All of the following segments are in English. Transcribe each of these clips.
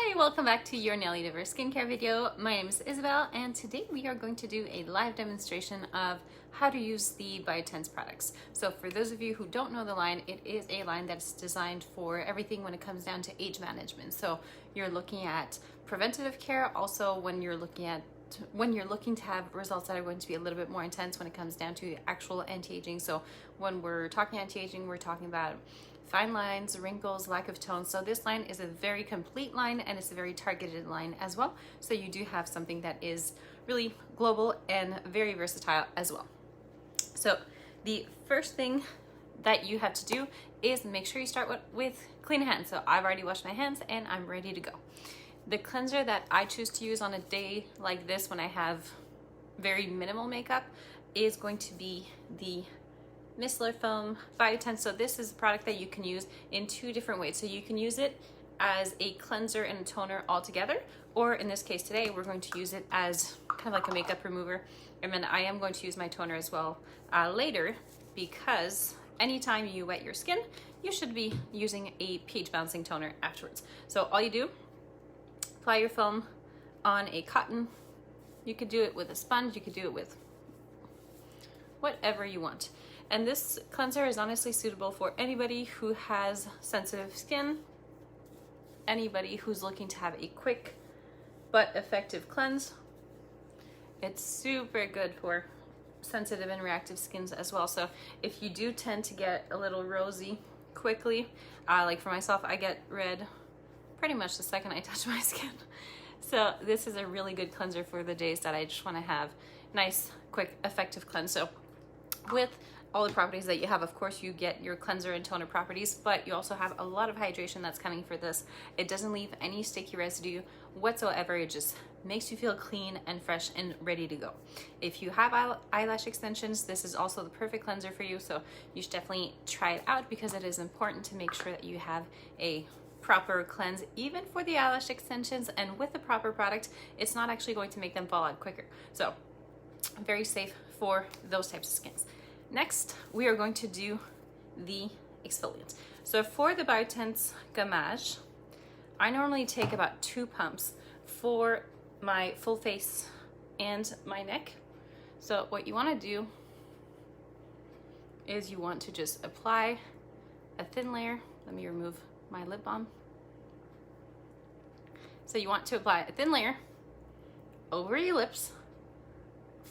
Hi, welcome back to your Nelly Diverse Skincare video. My name is Isabelle and today we are going to do a live demonstration of how to use the BioTense products. So for those of you who don't know the line, it is a line that's designed for everything when it comes down to age management. So you're looking at preventative care, also when you're looking to have results that are going to be a little bit more intense when it comes down to actual anti-aging. So when we're talking anti-aging, we're talking about fine lines, wrinkles, lack of tone. So this line is a very complete line and it's a very targeted line as well. So you do have something that is really global and very versatile as well. So the first thing that you have to do is make sure you start with clean hands. So I've already washed my hands and I'm ready to go. The cleanser that I choose to use on a day like this when I have very minimal makeup is going to be the Micellar Foam BioTense. So this is a product that you can use in two different ways. So you can use it as a cleanser and a toner all together, or in this case today, we're going to use it as kind of like a makeup remover. And then I am going to use my toner as well later, because anytime you wet your skin, you should be using a pH balancing toner afterwards. So all you do, apply your foam on a cotton. You could do it with a sponge, you could do it with whatever you want. And this cleanser is honestly suitable for anybody who has sensitive skin, anybody who's looking to have a quick but effective cleanse. It's super good for sensitive and reactive skins as well. So if you do tend to get a little rosy quickly, like for myself, I get red pretty much the second I touch my skin. So this is a really good cleanser for the days that I just want to have nice, quick, effective cleanse. So with all the properties that you have, of course, you get your cleanser and toner properties, but you also have a lot of hydration that's coming for this. It doesn't leave any sticky residue whatsoever. It just makes you feel clean and fresh and ready to go. If you have eyelash extensions, this is also the perfect cleanser for you. So you should definitely try it out, because it is important to make sure that you have a proper cleanse even for the eyelash extensions, and with the proper product, it's not actually going to make them fall out quicker. So very safe for those types of skins. Next, we are going to do the exfoliant. So for the BioTense Gommage, I normally take about 2 pumps for my full face and my neck. So what you want to do is you want to just apply a thin layer. Let me remove my lip balm. So you want to apply a thin layer over your lips,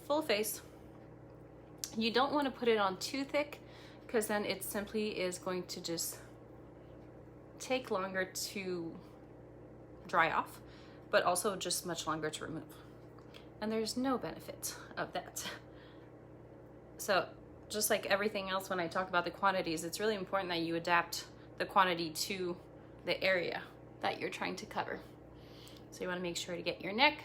full face. You don't want to put it on too thick, because then it simply is going to just take longer to dry off, but also just much longer to remove. And there's no benefit of that. So just like everything else, when I talk about the quantities, it's really important that you adapt the quantity to the area that you're trying to cover. So you want to make sure to get your neck.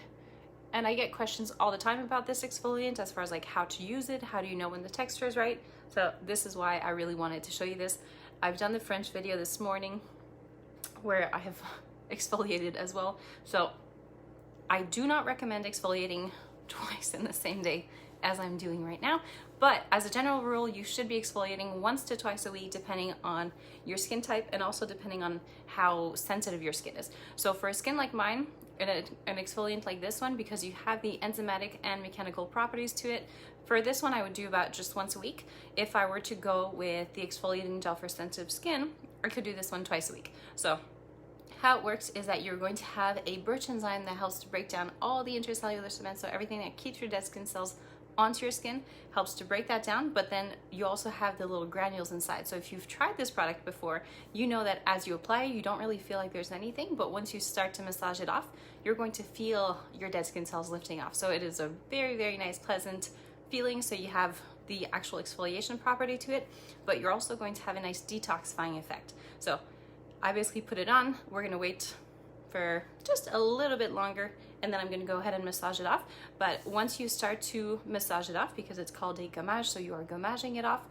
And I get questions all the time about this exfoliant as far as like how to use it, how do you know when the texture is right? So this is why I really wanted to show you this. I've done the French video this morning where I have exfoliated as well. So I do not recommend exfoliating twice in the same day as I'm doing right now. But as a general rule, you should be exfoliating once to twice a week, depending on your skin type and also depending on how sensitive your skin is. So for a skin like mine, an exfoliant like this one, because you have the enzymatic and mechanical properties to it, for this one I would do about just once a week. If I were to go with the exfoliating gel for sensitive skin, I could do this one twice a week. So how it works is that you're going to have a birch enzyme that helps to break down all the intercellular cement, so everything that keeps your dead skin cells onto your skin helps to break that down. But then you also have the little granules inside. So if you've tried this product before, you know that as you apply, you don't really feel like there's anything, but once you start to massage it off, you're going to feel your dead skin cells lifting off. So it is a very, very nice, pleasant feeling. So you have the actual exfoliation property to it, but you're also going to have a nice detoxifying effect. So I basically put it on. We're going to wait for just a little bit longer, and then I'm going to go ahead and massage it off. But once you start to massage it off, because it's called a gommage, so you are gommaging it off,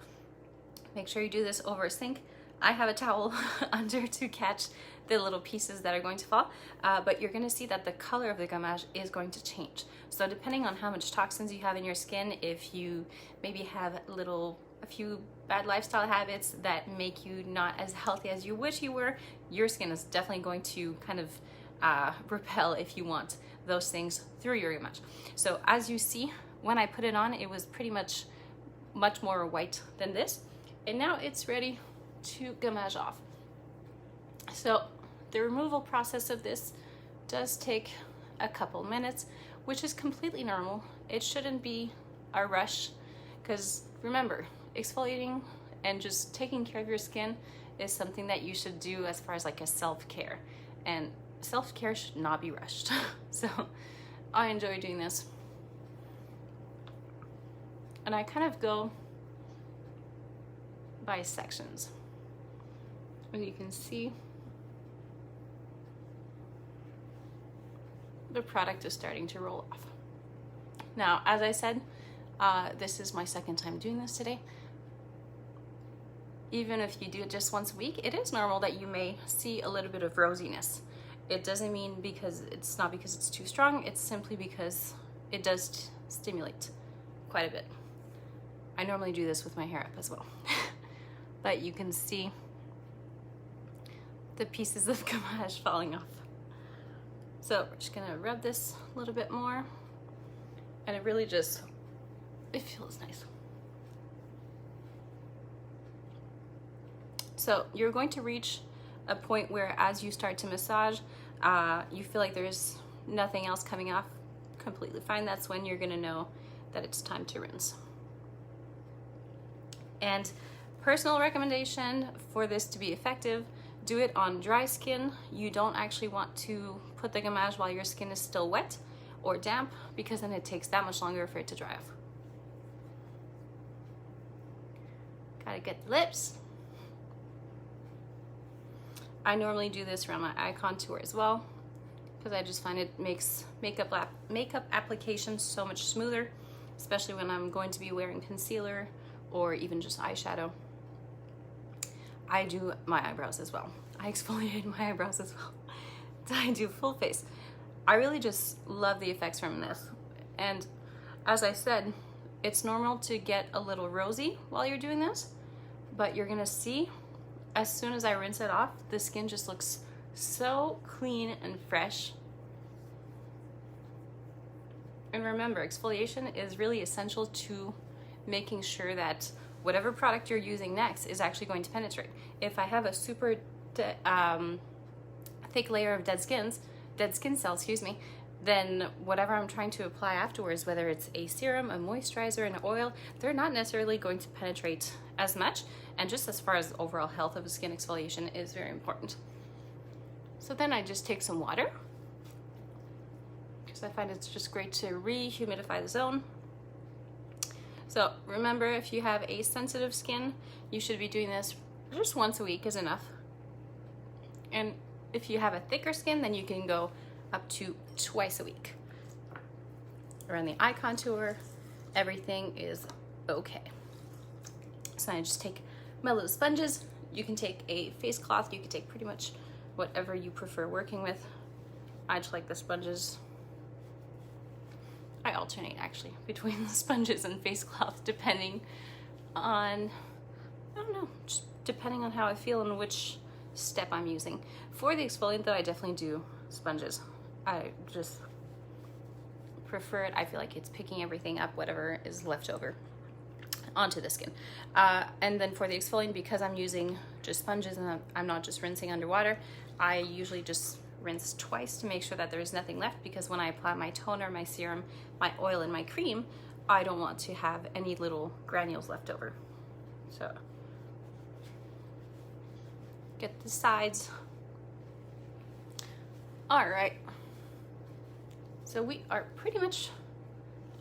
make sure you do this over a sink. I have a towel under to catch the little pieces that are going to fall, but you're going to see that the color of the gommage is going to change. So depending on how much toxins you have in your skin, if you maybe have a few bad lifestyle habits that make you not as healthy as you wish you were, your skin is definitely going to kind of repel if you want those things through your image. So as you see, when I put it on, it was pretty much more white than this, and now it's ready to gamage off. So the removal process of this does take a couple minutes, which is completely normal. It shouldn't be a rush, because remember, exfoliating and just taking care of your skin is something that you should do as far as like a self-care, and self-care should not be rushed. So I enjoy doing this, and I kind of go by sections, and you can see the product is starting to roll off. Now, as I said, this is my second time doing this today. Even if you do it just once a week, it is normal that you may see a little bit of rosiness. It doesn't mean because it's too strong, it's simply because it does stimulate quite a bit. I normally do this with my hair up as well. But you can see the pieces of gamage falling off. So we're just gonna rub this a little bit more, and it really just, it feels nice. So you're going to reach a point where as you start to massage, you feel like there's nothing else coming off, completely fine. That's when you're gonna know that it's time to rinse. And personal recommendation for this to be effective, do it on dry skin. You don't actually want to put the gamage while your skin is still wet or damp, because then it takes that much longer for it to dry off. Gotta get the lips. I normally do this around my eye contour as well, because I just find it makes makeup application so much smoother, especially when I'm going to be wearing concealer or even just eyeshadow. I do my eyebrows as well. I exfoliate my eyebrows as well. I do full face. I really just love the effects from this. And as I said, it's normal to get a little rosy while you're doing this, but you're gonna see as soon as I rinse it off, the skin just looks so clean and fresh. And remember, exfoliation is really essential to making sure that whatever product you're using next is actually going to penetrate. If I have a super thick layer of dead skin cells, then whatever I'm trying to apply afterwards, whether it's a serum, a moisturizer, an oil, they're not necessarily going to penetrate as much. And just as far as overall health of a skin, exfoliation is very important. So then I just take some water, because I find it's just great to re-humidify the zone. So remember, if you have a sensitive skin, you should be doing this just once a week is enough. And if you have a thicker skin, then you can go up to twice a week. Around the eye contour, everything is okay. So I just take my little sponges. You can take a face cloth, you can take pretty much whatever you prefer working with. I just like the sponges. I alternate actually between the sponges and face cloth depending on, I don't know, just depending on how I feel and which step I'm using. For the exfoliant though, I definitely do sponges. I just prefer it. I feel like it's picking everything up, whatever is left over, onto the skin. And then for the exfoliant, because I'm using just sponges and I'm not just rinsing underwater, I usually just rinse twice to make sure that there's nothing left, because when I apply my toner, my serum, my oil, and my cream, I don't want to have any little granules left over. So get the sides. All right, so we are pretty much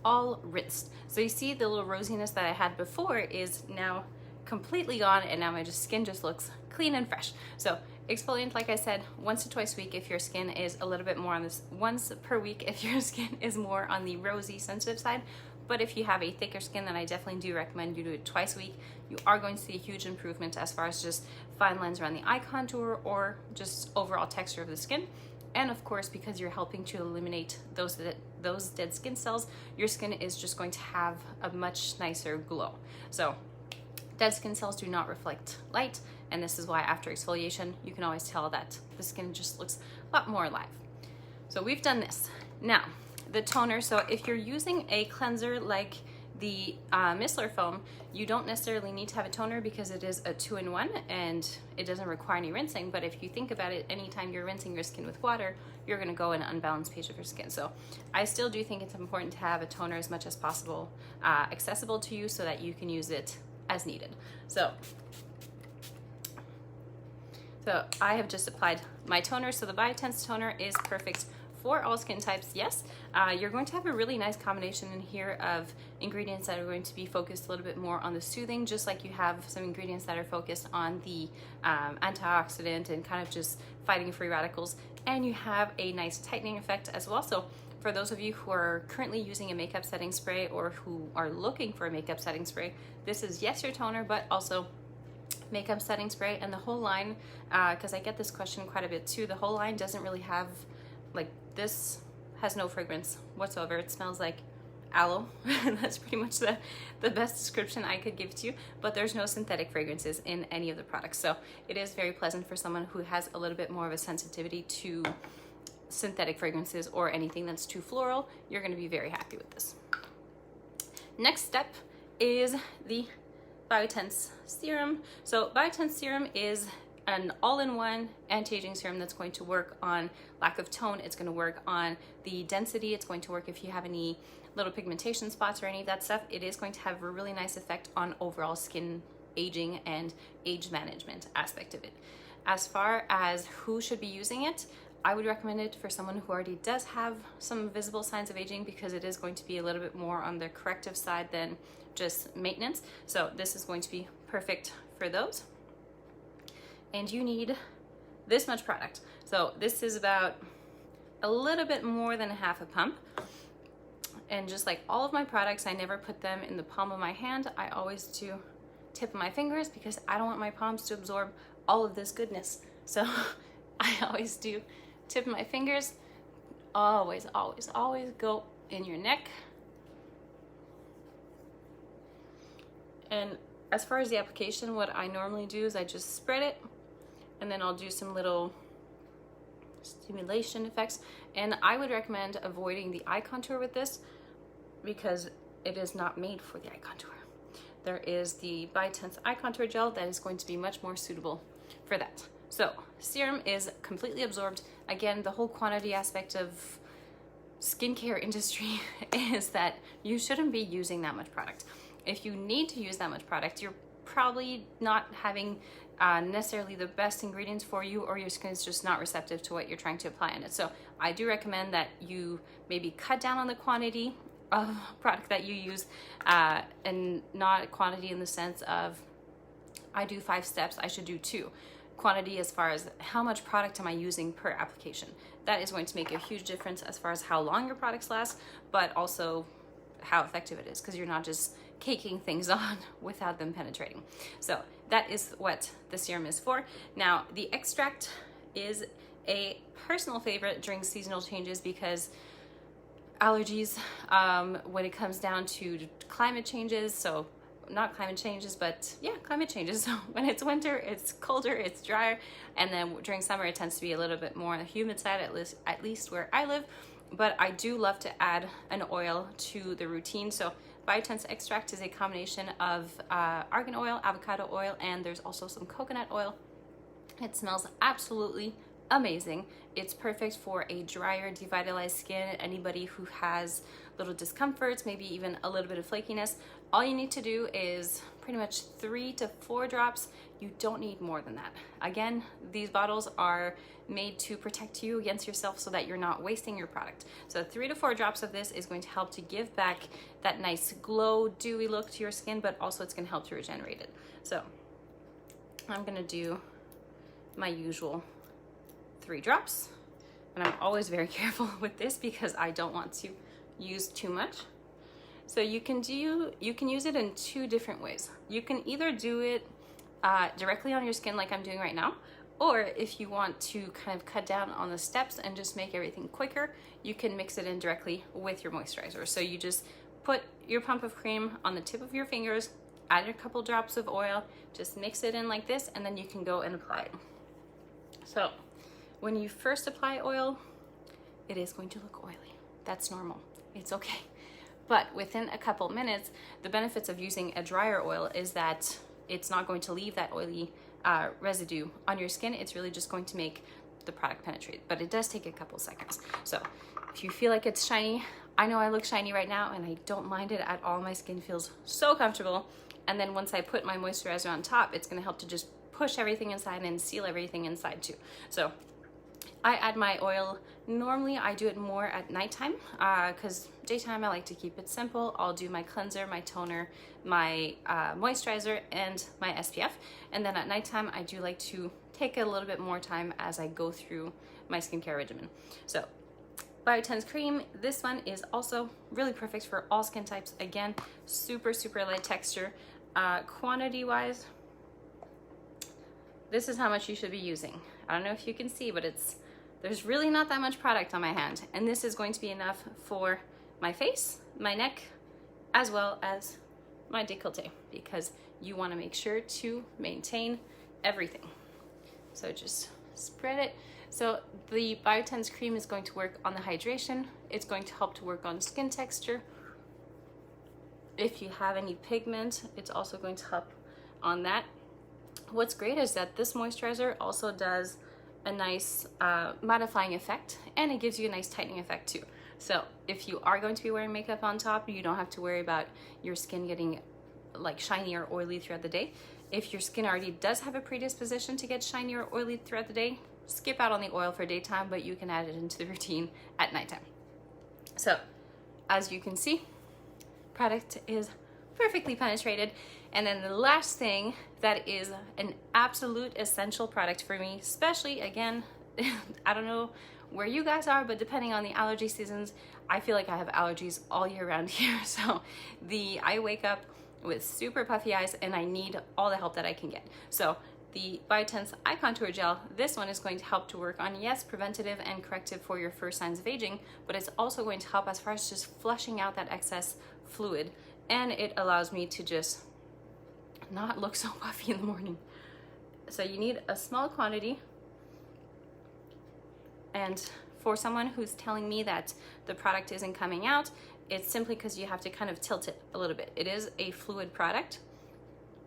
all rinsed. So you see the little rosiness that I had before is now completely gone, and now my skin just looks clean and fresh. So exfoliant, like I said, once to twice a week if your skin is a little bit more on this, once per week if your skin is more on the rosy sensitive side. But if you have a thicker skin, then I definitely do recommend you do it twice a week. You are going to see a huge improvement as far as just fine lines around the eye contour or just overall texture of the skin. And of course, because you're helping to eliminate those dead skin cells, your skin is just going to have a much nicer glow. So dead skin cells do not reflect light, and this is why after exfoliation, you can always tell that the skin just looks a lot more alive. So we've done this. Now, the toner, so if you're using a cleanser like the micellar foam, you don't necessarily need to have a toner because it is a 2-in-1 and it doesn't require any rinsing. But if you think about it, anytime you're rinsing your skin with water, you're gonna go in an unbalanced pH of your skin. So I still do think it's important to have a toner as much as possible accessible to you so that you can use it as needed. So I have just applied my toner. So the BioTense toner is perfect for all skin types. Yes, you're going to have a really nice combination in here of ingredients that are going to be focused a little bit more on the soothing, just like you have some ingredients that are focused on the antioxidant and kind of just fighting free radicals. And you have a nice tightening effect as well. So for those of you who are currently using a makeup setting spray or who are looking for a makeup setting spray, this is yes, your toner, but also makeup setting spray. And the whole line, because I get this question quite a bit too, the whole line doesn't really have, like, this has no fragrance whatsoever. It smells like aloe. That's pretty much the best description I could give to you, but there's no synthetic fragrances in any of the products. So it is very pleasant for someone who has a little bit more of a sensitivity to synthetic fragrances or anything that's too floral. You're going to be very happy with this. Next step is the BioTense serum. So BioTense serum is an all-in-one anti-aging serum that's going to work on lack of tone. It's going to work on the density. It's going to work if you have any little pigmentation spots or any of that stuff. It is going to have a really nice effect on overall skin aging and age management aspect of it. As far as who should be using it, I would recommend it for someone who already does have some visible signs of aging, because it is going to be a little bit more on the corrective side than just maintenance. So this is going to be perfect for those. And you need this much product. So this is about a little bit more than half a pump. And just like all of my products, I never put them in the palm of my hand. I always do tip of my fingers because I don't want my palms to absorb all of this goodness. So I always do tip of my fingers. Always, always, always go in your neck. And as far as the application, what I normally do is I just spread it, and then I'll do some little stimulation effects. And I would recommend avoiding the eye contour with this because it is not made for the eye contour. There is the BioTense eye contour gel that is going to be much more suitable for that. So serum is completely absorbed. Again, the whole quantity aspect of skincare industry is that you shouldn't be using that much product. If you need to use that much product, you're probably not having necessarily the best ingredients for you, or your skin is just not receptive to what you're trying to apply on it. So I do recommend that you maybe cut down on the quantity of product that you use, and not quantity in the sense of I do 5 steps, I should do 2. Quantity as far as how much product am I using per application. That is going to make a huge difference as far as how long your products last, but also how effective it is, because you're not just caking things on without them penetrating. So that is what the serum is for. Now, the extract is a personal favorite during seasonal changes because allergies, when it comes down to climate changes, so not climate changes, but yeah, climate changes. So when it's winter, it's colder, it's drier, and then during summer, it tends to be a little bit more on the humid side, at least where I live. But I do love to add an oil to the routine. So BioTense extract is a combination of argan oil, avocado oil, and there's also some coconut oil. It smells absolutely amazing. It's perfect for a drier, devitalized skin, anybody who has little discomforts, maybe even a little bit of flakiness. All you need to do is pretty much 3 to 4 drops. You don't need more than that. Again, these bottles are made to protect you against yourself so that you're not wasting your product. So 3 to 4 drops of this is going to help to give back that nice glow, dewy look to your skin, but also it's going to help to regenerate it. So I'm going to do my usual 3 drops, and I'm always very careful with this because I don't want to use too much. So you can use it in 2 different ways. You can either do it directly on your skin like I'm doing right now, or if you want to kind of cut down on the steps and just make everything quicker, you can mix it in directly with your moisturizer. So you just put your pump of cream on the tip of your fingers, add a couple drops of oil, just mix it in like this, and then you can go and apply it. So when you first apply oil, it is going to look oily. That's normal. It's okay. But within a couple minutes, the benefits of using a drier oil is that it's not going to leave that oily residue on your skin. It's really just going to make the product penetrate, but it does take a couple seconds. So if you feel like it's shiny, I know I look shiny right now and I don't mind it at all. My skin feels so comfortable. And then once I put my moisturizer on top, it's gonna help to just push everything inside and seal everything inside too. So I add my oil, normally I do it more at nighttime because daytime I like to keep it simple. I'll do my cleanser, my toner, my moisturizer, and my SPF. And then at nighttime I do like to take a little bit more time as I go through my skincare regimen. So BioTense cream, this one is also really perfect for all skin types. Again, super, super light texture. Quantity wise, this is how much you should be using. I don't know if you can see, but there's really not that much product on my hand. And this is going to be enough for my face, my neck, as well as my décolleté, because you want to make sure to maintain everything. So just spread it. So the BioTense cream is going to work on the hydration. It's going to help to work on skin texture. If you have any pigment, it's also going to help on that. What's great is that this moisturizer also does a nice mattifying effect, and it gives you a nice tightening effect too. So if you are going to be wearing makeup on top, you don't have to worry about your skin getting like shiny or oily throughout the day. If your skin already does have a predisposition to get shiny or oily throughout the day, skip out on the oil for daytime, but you can add it into the routine at nighttime. So as you can see, product is perfectly penetrated. And then the last thing that is an absolute essential product for me, especially again, I don't know where you guys are, but depending on the allergy seasons, I feel like I have allergies all year round here. So I wake up with super puffy eyes and I need all the help that I can get. So the BioTense Eye Contour Gel, this one is going to help to work on, yes, preventative and corrective for your first signs of aging, but it's also going to help as far as just flushing out that excess fluid. And it allows me to just not look so puffy in the morning. So you need a small quantity. And for someone who's telling me that the product isn't coming out, it's simply because you have to kind of tilt it a little bit. It is a fluid product.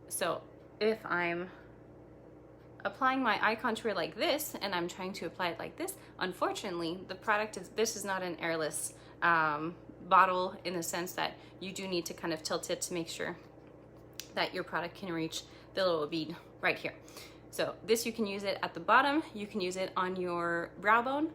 So if I'm applying my eye contour like this and I'm trying to apply it like this, unfortunately, the product this is not an airless bottle, in the sense that you do need to kind of tilt it to make sure that your product can reach the little bead right here. So this, you can use it at the bottom, you can use it on your brow bone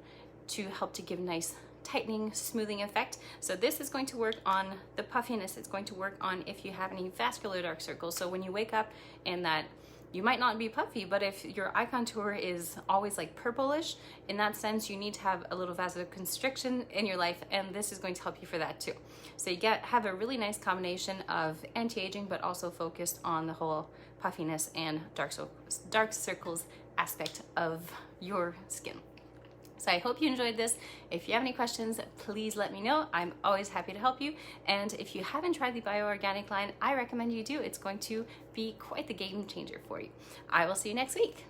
to help to give nice tightening, smoothing effect. So this is going to work on the puffiness. It's going to work on if you have any vascular dark circles. So when you wake up and that you might not be puffy, but if your eye contour is always like purplish, in that sense, you need to have a little vasoconstriction in your life, and this is going to help you for that too. So you have a really nice combination of anti-aging, but also focused on the whole puffiness and dark circles aspect of your skin. So I hope you enjoyed this. If you have any questions, please let me know. I'm always happy to help you. And if you haven't tried the bioorganic line, I recommend you do. It's going to be quite the game changer for you. I will see you next week.